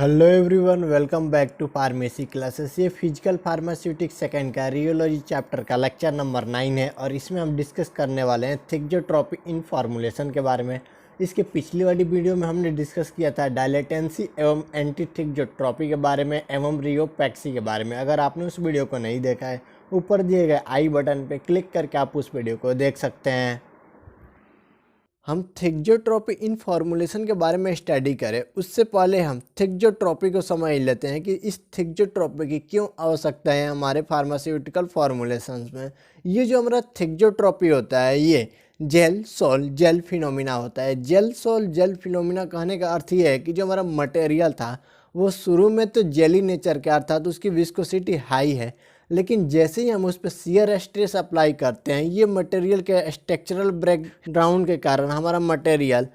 Hello everyone, welcome back to pharmacy classes. ये physical pharmaceutics second का rheology chapter का lecture number 9 है और इसमें हम डिस्कस करने वाले हैं थिक्जोट्रोपी इन फॉर्मुलेशन के बारे में। इसके पिछली वाली वीडियो में हमने डिस्कस किया था डायलेटेंसी एवं एंटी थिक्जोट्रोपी के बारे में एवं रियोपैक्सी के बारे में। अगर आपने उस वीडियो को नहीं देखा है, ऊपर दिए गए आई बटन पर क्लिक करके आप उस वीडियो को देख सकते हैं। हम थिक्जोट्रोपी इन फॉर्मुलेशन के बारे में स्टडी करें उससे पहले हम थिक्जोट्रोपी को समझ लेते हैं कि इस थिक्जोट्रोपी की क्यों आवश्यकता है हमारे फार्मास्यूटिकल फॉर्मुलेशंस में। ये जो हमारा थिक्जोट्रोपी होता है ये जेल सोल जेल फिनोमिना होता है। जेल सोल जेल फिनोमिना कहने का अर्थ ये है कि जो हमारा मटेरियल था वो शुरू में तो जेली नेचर का अर्थात उसकी विस्कोसिटी हाई है, लेकिन जैसे ही हम उस पर शियर स्ट्रेस अप्लाई करते हैं ये मटेरियल के स्ट्रक्चरल ब्रेकडाउन के कारण हमारा मटेरियल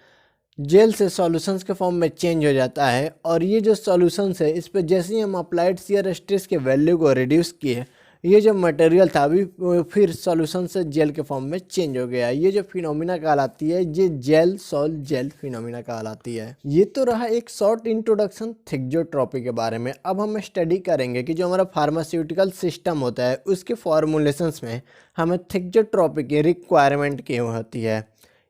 जेल से सॉल्यूशंस के फॉर्म में चेंज हो जाता है। और ये जो सॉल्यूशंस है इस पर जैसे ही हम अप्लाइड शियर स्ट्रेस के वैल्यू को रिड्यूस किए, ये जो मटेरियल था अभी फिर सॉल्यूशन से जेल के फॉर्म में चेंज हो गया। ये जो फिनोमिना कहलाती है ये जेल सोल जेल फिनोमिना कहलाती है। ये तो रहा एक शॉर्ट इंट्रोडक्शन थिक्जोट्रोपी के बारे में। अब हम स्टडी करेंगे कि जो हमारा फार्मास्यूटिकल सिस्टम होता है उसके फॉर्मुलेशंस में हमें थिक्जोट्रोपी की रिक्वायरमेंट क्यों होती है।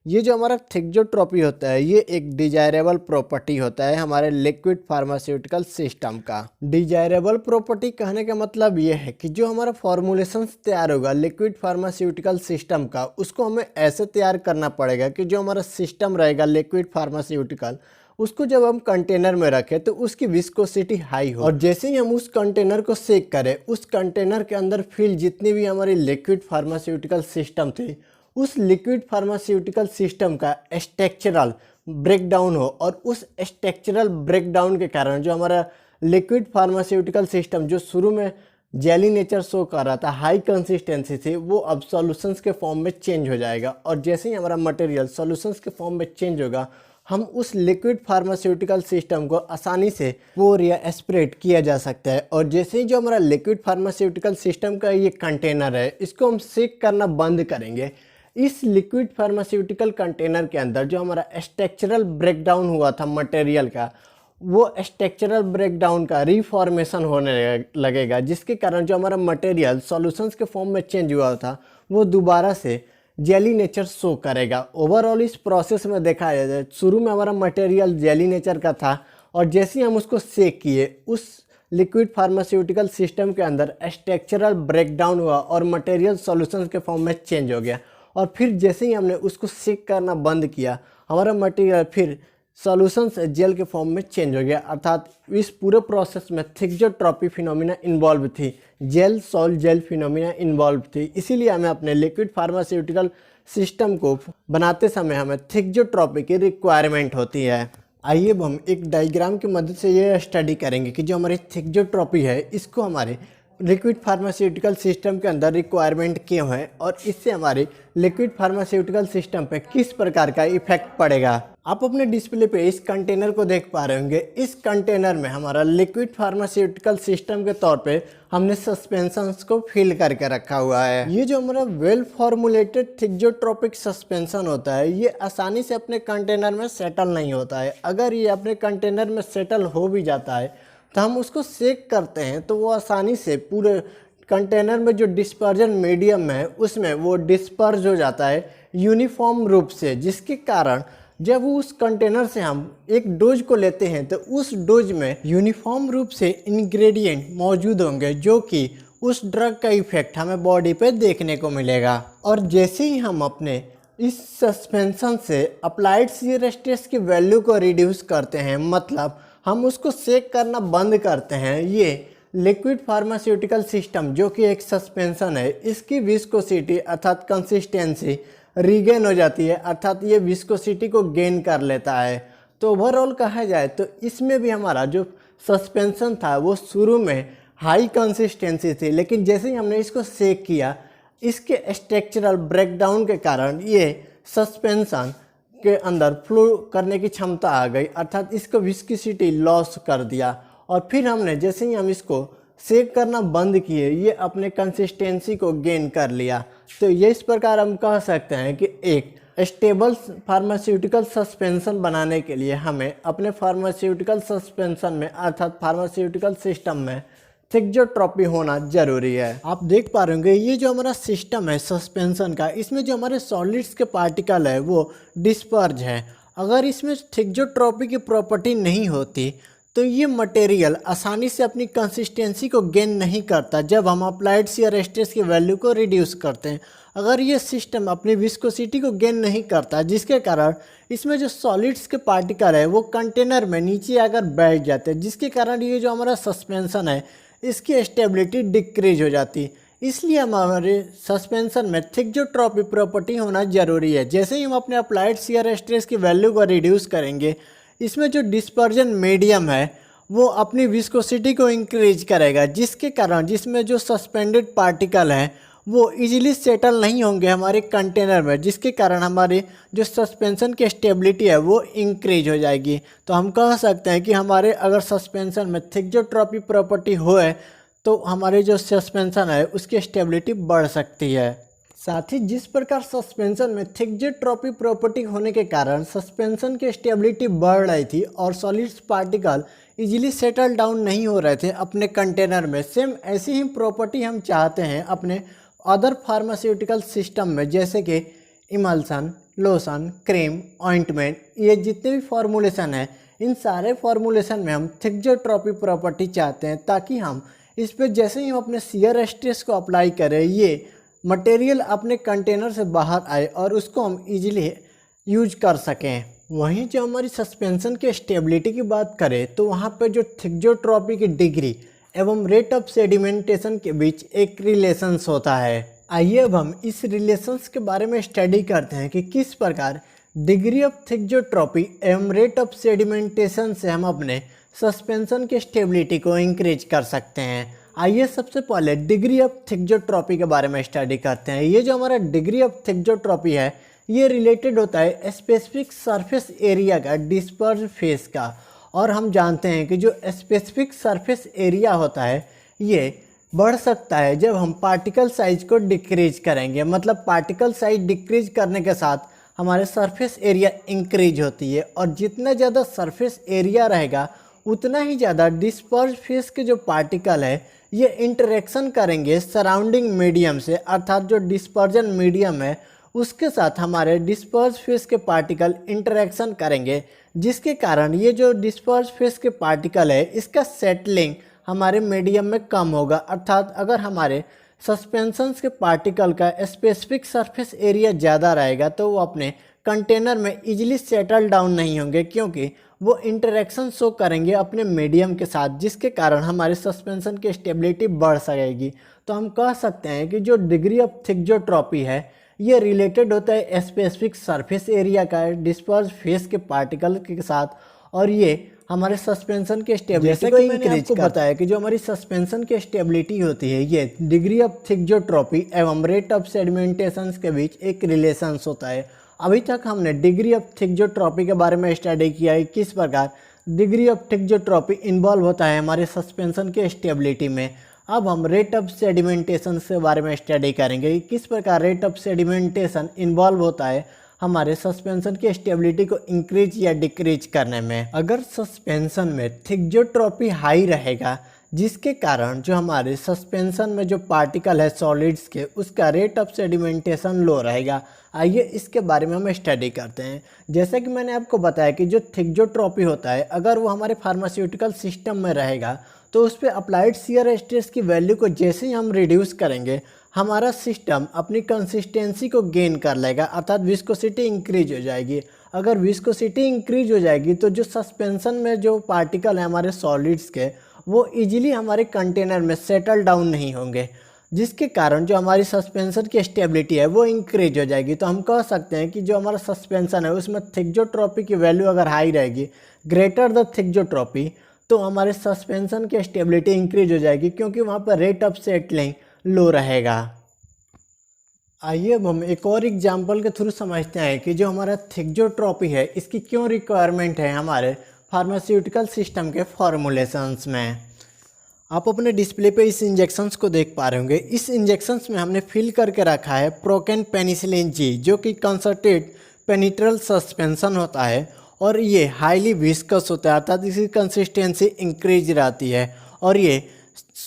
ये जो हमारा थिक्जोट्रोपी होता है ये एक डिजायरेबल प्रॉपर्टी होता है हमारे लिक्विड फार्मास्यूटिकल सिस्टम का। डिजायरेबल प्रॉपर्टी कहने का मतलब ये है कि जो हमारा फॉर्मुलेशंस तैयार होगा लिक्विड फार्मास्यूटिकल सिस्टम का उसको हमें ऐसे तैयार करना पड़ेगा कि जो हमारा सिस्टम रहेगा लिक्विड फार्मास्यूटिकल उसको जब हम कंटेनर में रखें तो उसकी विस्कोसिटी हाई हो। और जैसे ही हम उस कंटेनर को सेक करें उस कंटेनर के अंदर फिल जितनी भी हमारी लिक्विड फार्मास्यूटिकल सिस्टम थी उस लिक्विड फार्मास्यूटिकल सिस्टम का स्ट्रक्चरल ब्रेकडाउन हो और उस स्ट्रक्चरल ब्रेकडाउन के कारण जो हमारा लिक्विड फार्मास्यूटिकल सिस्टम जो शुरू में जेली नेचर शो कर रहा था, हाई कंसिस्टेंसी थी, वो अब सॉल्यूशंस के फॉर्म में चेंज हो जाएगा। और जैसे ही हमारा मटेरियल सॉल्यूशंस के फॉर्म में चेंज होगा हम उस लिक्विड फार्मास्यूटिकल सिस्टम को आसानी से पोर या एस्पिरेट किया जा सकता है। और जैसे ही जो हमारा लिक्विड फार्मास्यूटिकल सिस्टम का ये कंटेनर है इसको हम सेक करना बंद करेंगे, इस लिक्विड फार्मास्यूटिकल कंटेनर के अंदर जो हमारा स्ट्रक्चरल ब्रेकडाउन हुआ था मटेरियल का, वो स्ट्रक्चरल ब्रेकडाउन का रिफॉर्मेशन होने लगेगा, जिसके कारण जो हमारा मटेरियल सॉल्यूशंस के फॉर्म में चेंज हुआ था वो दोबारा से जेली नेचर शो करेगा। ओवरऑल इस प्रोसेस में देखा जाए शुरू में हमारा मटेरियल जेली नेचर का था और जैसे ही हम उसको सेक किए उस लिक्विड फार्मास्यूटिकल सिस्टम के अंदर स्ट्रक्चरल ब्रेकडाउन हुआ और मटेरियल सॉल्यूशंस के फॉर्म में चेंज हो गया। और फिर जैसे ही हमने उसको सेक करना बंद किया हमारा मटेरियल फिर सॉल्यूशन से जेल के फॉर्म में चेंज हो गया। अर्थात इस पूरे प्रोसेस में थिक्जोट्रोपी फिनोमिना इन्वॉल्व थी, gel sol gel phenomena involve थी। इसीलिए हमें अपने लिक्विड फार्मास्यूटिकल सिस्टम को बनाते समय हमें थिक्जोट्रोपी की रिक्वायरमेंट होती है। आइए अब हम एक डायग्राम की मदद से ये स्टडी करेंगे कि जो हमारी थिक्जोट्रोपी है इसको हमारे लिक्विड फार्मास्यूटिकल सिस्टम के अंदर रिक्वायरमेंट क्यों है और इससे हमारे लिक्विड फार्मास्यूटिकल सिस्टम पे किस प्रकार का इफेक्ट पड़ेगा। आप अपने डिस्प्ले पे इस कंटेनर को देख पा रहे होंगे। इस कंटेनर में हमारा लिक्विड फार्मास्यूटिकल सिस्टम के तौर पे हमने सस्पेंशंस को फिल करके रखा हुआ है। ये जो हमारा वेल फॉर्मुलेटेड थिक्जोट्रोपिक सस्पेंशन होता है ये आसानी से अपने कंटेनर में सेटल नहीं होता है। अगर ये अपने कंटेनर में सेटल हो भी जाता है तो हम उसको सेक करते हैं तो वो आसानी से पूरे कंटेनर में जो डिस्पर्जन मीडियम है उसमें वो डिस्पर्ज हो जाता है यूनिफॉर्म रूप से, जिसके कारण जब उस कंटेनर से हम एक डोज को लेते हैं तो उस डोज में यूनिफॉर्म रूप से इंग्रेडिएंट मौजूद होंगे जो कि उस ड्रग का इफेक्ट हमें बॉडी पे देखने को मिलेगा। और जैसे ही हम अपने इस सस्पेंशन से अप्लाइड शियर स्ट्रेस की वैल्यू को रिड्यूस करते हैं, मतलब हम उसको सेक करना बंद करते हैं, ये लिक्विड फार्मास्यूटिकल सिस्टम जो कि एक सस्पेंशन है इसकी विस्कोसिटी अर्थात कंसिस्टेंसी रीगेन हो जाती है, अर्थात ये विस्कोसिटी को गेन कर लेता है। तो ओवरऑल कहा जाए तो इसमें भी हमारा जो सस्पेंशन था वो शुरू में हाई कंसिस्टेंसी थी, लेकिन जैसे ही हमने इसको सेक किया इसके स्ट्रक्चरल ब्रेकडाउन के कारण ये सस्पेंशन के अंदर फ्लो करने की क्षमता आ गई, अर्थात इसको विस्कोसिटी लॉस कर दिया। और फिर हमने जैसे ही हम इसको सेक करना बंद किए ये अपने कंसिस्टेंसी को गेन कर लिया। तो ये इस प्रकार हम कह सकते हैं कि एक स्टेबल फार्मास्यूटिकल सस्पेंशन बनाने के लिए हमें अपने फार्मास्यूटिकल सस्पेंशन में अर्थात फार्मास्यूटिकल सिस्टम में थिक्जोट्रॉपी होना जरूरी है। आप देख पा रहे होंगे ये जो हमारा सिस्टम है सस्पेंशन का, इसमें जो हमारे सॉलिड्स के पार्टिकल है वो डिस्पर्ज है। अगर इसमें थिक्जोट्रॉपी की प्रॉपर्टी नहीं होती तो ये मटेरियल आसानी से अपनी कंसिस्टेंसी को गेन नहीं करता जब हम अप्लाइड शियर स्ट्रेस की वैल्यू को रिड्यूस करते हैं। अगर ये सिस्टम अपनी विस्कोसिटी को गेन नहीं करता, जिसके कारण इसमें जो सॉलिड्स के पार्टिकल है वो कंटेनर में नीचे आकर बैठ जाते हैं, जिसके कारण ये जो हमारा सस्पेंशन है इसकी स्टेबिलिटी डिक्रीज हो जाती। इसलिए हमारे सस्पेंशन में थिक्जोट्रॉपी प्रॉपर्टी होना जरूरी है। जैसे ही हम अपने अप्लाइड शियर स्ट्रेस की वैल्यू को रिड्यूस करेंगे, इसमें जो डिस्पर्जन मीडियम है वो अपनी विस्कोसिटी को इंक्रीज करेगा, जिसके कारण जिसमें जो सस्पेंडेड पार्टिकल हैं वो इजीली सेटल नहीं होंगे हमारे कंटेनर में, जिसके कारण हमारे जो सस्पेंशन की स्टेबिलिटी है वो इंक्रीज हो जाएगी। तो हम कह सकते हैं कि हमारे अगर सस्पेंशन में थिक्जोट्रॉपी प्रॉपर्टी हो तो हमारे जो सस्पेंशन है उसकी स्टेबिलिटी बढ़ सकती है। साथ ही जिस प्रकार सस्पेंशन में थिक्जोट्रॉपी प्रॉपर्टी होने के कारण सस्पेंशन की स्टेबिलिटी बढ़ रही थी और solids particle easily settle down नहीं हो रहे थे अपने कंटेनर में, सेम ऐसी ही प्रॉपर्टी हम चाहते हैं अपने अदर फार्मास्यूटिकल सिस्टम में, जैसे कि इमल्सन, लोशन, क्रीम, ऑइंटमेंट, ये जितने भी फॉर्मुलेशन हैं इन सारे फॉर्मुलेशन में हम थिक्जोट्रॉपी प्रॉपर्टी चाहते हैं, ताकि हम इस पर जैसे ही हम अपने शियर स्ट्रेस को अप्लाई करें ये मटेरियल अपने कंटेनर से बाहर आए और उसको हम इजीली यूज कर सकें। वहीं जो हमारी सस्पेंशन के स्टेबिलिटी की बात करें तो वहाँ पर जो थिक्जोट्रॉपी की डिग्री एवं रेट ऑफ सेडिमेंटेशन के बीच एक रिलेशंस होता है। आइए अब हम इस रिलेशंस के बारे में स्टडी करते हैं कि किस प्रकार डिग्री ऑफ थिक्जोट्रॉपी एवं रेट ऑफ सेडिमेंटेशन से हम अपने सस्पेंशन की स्टेबिलिटी को इंक्रीज कर सकते हैं। आइए सबसे पहले डिग्री ऑफ थिक्जोट्रॉपी के बारे में स्टडी करते हैं। ये जो हमारा डिग्री ऑफ थिक्जोट्रॉपी है ये रिलेटेड होता है स्पेसिफिक सरफेस एरिया का डिस्पर्ज फेस का, और हम जानते हैं कि जो स्पेसिफिक सरफेस एरिया होता है ये बढ़ सकता है जब हम पार्टिकल साइज को डिक्रीज करेंगे। मतलब पार्टिकल साइज डिक्रीज करने के साथ हमारे सरफेस एरिया इंक्रीज होती है, और जितना ज़्यादा सरफेस एरिया रहेगा उतना ही ज़्यादा डिस्पर्ज फेस के जो पार्टिकल है ये इंटरेक्शन करेंगे सराउंडिंग मीडियम से, अर्थात जो डिस्पर्जन मीडियम है उसके साथ हमारे डिस्पर्ज फेस के पार्टिकल इंटरेक्शन करेंगे, जिसके कारण ये जो डिस्पर्ज फेस के पार्टिकल है इसका सेटलिंग हमारे मीडियम में कम होगा। अर्थात अगर हमारे सस्पेंशंस के पार्टिकल का स्पेसिफिक सरफेस एरिया ज़्यादा रहेगा तो वो अपने कंटेनर में इजीली सेटल डाउन नहीं होंगे, क्योंकि वो इंटरेक्शन शो करेंगे अपने मीडियम के साथ, जिसके कारण हमारे सस्पेंशन की स्टेबिलिटी बढ़ सकेगी। तो हम कह सकते हैं कि जो डिग्री ऑफ थिक्जोट्रॉपी है ये रिलेटेड होता है स्पेसिफिक सरफेस एरिया का डिस्पर्ज फेस के पार्टिकल के साथ, और ये हमारे सस्पेंशन के स्टेबिलिटी को इंक्रीज करता है कि जो हमारी सस्पेंशन की स्टेबिलिटी होती है ये डिग्री ऑफ थिक्जोट्रॉपी एवं रेट ऑफ सेडिमेंटेशन के बीच एक रिलेशंस होता है। अभी तक हमने डिग्री ऑफ थिक्जोट्रॉपी के बारे में स्टडी किया है, किस प्रकार डिग्री ऑफ थिक्जोट्रॉपी इन्वॉल्व होता है हमारे सस्पेंशन के स्टेबिलिटी में। अब हम रेट ऑफ सेडिमेंटेशन के बारे में स्टडी करेंगे कि किस प्रकार रेट ऑफ सेडिमेंटेशन इन्वॉल्व होता है हमारे सस्पेंशन की स्टेबिलिटी को इंक्रीज या डिक्रीज करने में। अगर सस्पेंशन में थिक्जोट्रॉपी हाई रहेगा, जिसके कारण जो हमारे सस्पेंशन में जो पार्टिकल है सॉलिड्स के उसका रेट ऑफ सेडिमेंटेशन लो रहेगा। आइए इसके बारे में हम स्टडी करते हैं। जैसे कि मैंने आपको बताया कि जो थिक्जोट्रॉपी होता है अगर वो हमारे फार्मास्यूटिकल सिस्टम में रहेगा तो उस पर अप्लाइड शियर स्ट्रेस की वैल्यू को जैसे ही हम रिड्यूस करेंगे हमारा सिस्टम अपनी कंसिस्टेंसी को गेन कर लेगा, अर्थात विस्कोसिटी इंक्रीज हो जाएगी। अगर विस्कोसिटी इंक्रीज हो जाएगी तो जो सस्पेंशन में जो पार्टिकल है हमारे सॉलिड्स के वो इजीली हमारे कंटेनर में सेटल डाउन नहीं होंगे, जिसके कारण जो हमारी सस्पेंशन की स्टेबिलिटी है वो इंक्रीज हो जाएगी। तो हम कह सकते हैं कि जो हमारा सस्पेंशन है उसमें थिक्जोट्रॉपी की वैल्यू अगर हाई रहेगी, ग्रेटर द थिक्जोट्रॉपी, तो हमारे सस्पेंशन की स्टेबिलिटी इंक्रीज हो जाएगी, क्योंकि वहाँ पर रेट ऑफ सेटलिंग लो रहेगा। आइए अब हम एक और एग्जाम्पल के थ्रू समझते हैं कि जो हमारा थिक्जोट्रॉपी है इसकी क्यों रिक्वायरमेंट है हमारे फार्मास्यूटिकल सिस्टम के फॉर्मुलेशंस में। आप अपने डिस्प्ले पे इस इंजेक्शंस को देख पा रहे होंगे। इस इंजेक्शंस में हमने फिल करके रखा है प्रोकेन पेनिसिलिन जी, जो कि कंसंट्रेट पेनिट्रल सस्पेंशन होता है और ये हाईली विस्कस होता है, अर्थात इसकी कंसिस्टेंसी इंक्रीज रहती है और ये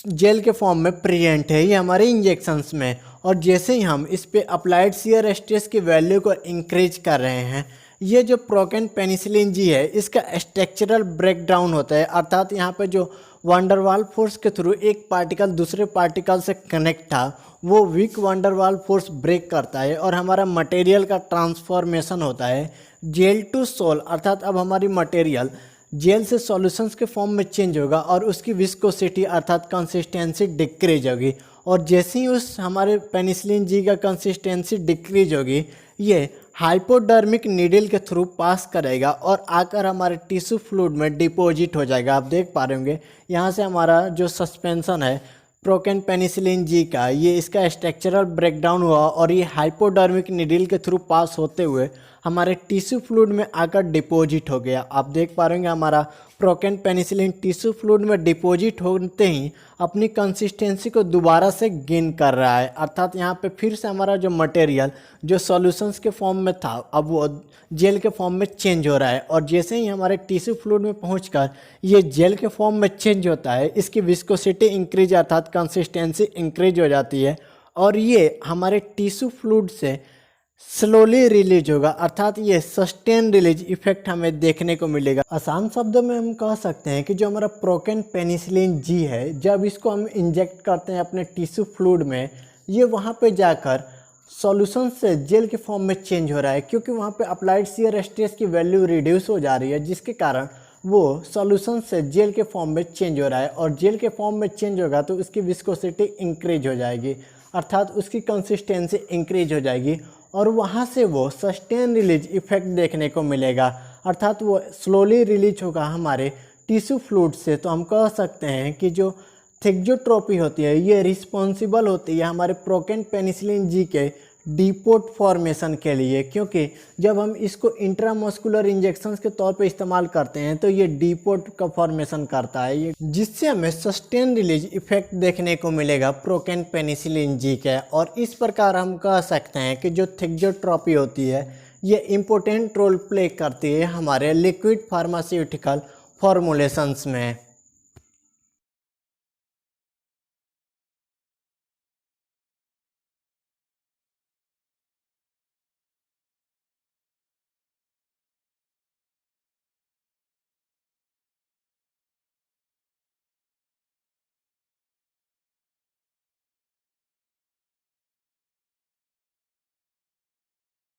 जेल के फॉर्म में प्रेजेंट है ये हमारे इंजेक्शंस में। और जैसे ही हम इस पे अप्लाइड शियर स्ट्रेस की वैल्यू को इंक्रीज कर रहे हैं, ये जो प्रोकेन पेनिसिलिन जी है इसका स्ट्रक्चरल ब्रेकडाउन होता है, अर्थात यहाँ पे जो वंडरवाल फोर्स के थ्रू एक पार्टिकल दूसरे पार्टिकल से कनेक्ट था वो वीक वंडरवाल फोर्स ब्रेक करता है और हमारा मटेरियल का ट्रांसफॉर्मेशन होता है जेल टू सोल, अर्थात अब हमारी मटेरियल जेल से सॉल्यूशंस के फॉर्म में चेंज होगा और उसकी विस्कोसिटी अर्थात कंसिस्टेंसी डिक्रीज होगी। और जैसे ही उस हमारे पेनिसिलिन जी का कंसिस्टेंसी डिक्रीज होगी, ये हाइपोडर्मिक नीडल के थ्रू पास करेगा और आकर हमारे टिश्यू फ्लूइड में डिपॉजिट हो जाएगा। आप देख पा रहे होंगे यहाँ से हमारा जो सस्पेंशन है प्रोकेन पेनिसिलिन जी का, ये इसका स्ट्रक्चरल ब्रेकडाउन हुआ और ये हाइपोडर्मिक नीडल के थ्रू पास होते हुए हमारे टिश्यू फ्लूइड में आकर डिपॉजिट हो गया। आप देख पा रहे होंगे हमारा प्रोकेन पेनिसिलिन टिश्यू फ्लूइड में डिपॉजिट होते ही अपनी कंसिस्टेंसी को दोबारा से गेन कर रहा है, अर्थात यहाँ पे फिर से हमारा जो मटेरियल जो सॉल्यूशंस के फॉर्म में था अब वो जेल के फॉर्म में चेंज हो रहा है। और जैसे ही हमारे टिश्यू फ्लूइड में पहुंचकर ये जेल के फॉर्म में चेंज होता है, इसकी विस्कोसिटी इंक्रीज अर्थात कंसिस्टेंसी इंक्रीज हो जाती है और ये हमारे टिश्यू फ्लूइड से स्लोली रिलीज होगा, अर्थात ये सस्टेन रिलीज इफेक्ट हमें देखने को मिलेगा। आसान शब्दों में हम कह सकते हैं कि जो हमारा प्रोकेन पेनिसिलिन जी है, जब इसको हम इंजेक्ट करते हैं अपने टिश्यू फ्लूइड में, ये वहाँ पे जाकर सॉल्यूशन से जेल के फॉर्म में चेंज हो रहा है, क्योंकि वहाँ पे अप्लाइड शियर स्ट्रेस की वैल्यू रिड्यूस हो जा रही है, जिसके कारण वो सॉल्यूशन से जेल के फॉर्म में चेंज हो रहा है। और जेल के फॉर्म में चेंज होगा तो उसकी विस्कोसिटी इंक्रीज हो जाएगी, अर्थात उसकी कंसिस्टेंसी इंक्रीज हो जाएगी और वहाँ से वो सस्टेन रिलीज इफेक्ट देखने को मिलेगा, अर्थात वो स्लोली रिलीज होगा हमारे टिश्यू फ्लूइड से। तो हम कह सकते हैं कि जो थिक्जोट्रोपी होती है ये रिस्पॉन्सिबल होती है हमारे प्रोकेन पेनिसिलिन जी के डीपोट फॉर्मेशन के लिए, क्योंकि जब हम इसको इंट्रामस्कुलर इंजेक्शंस के तौर पे इस्तेमाल करते हैं तो ये डीपोट का फॉर्मेशन करता है, ये जिससे हमें सस्टेन रिलीज इफेक्ट देखने को मिलेगा प्रोकेन पेनिसिलिन जी के। और इस प्रकार हम कह सकते हैं कि जो थिक्जोट्रोपी होती है ये इम्पोर्टेंट रोल प्ले करती है हमारे लिक्विड फार्मास्यूटिकल फॉर्मुलेशंस में।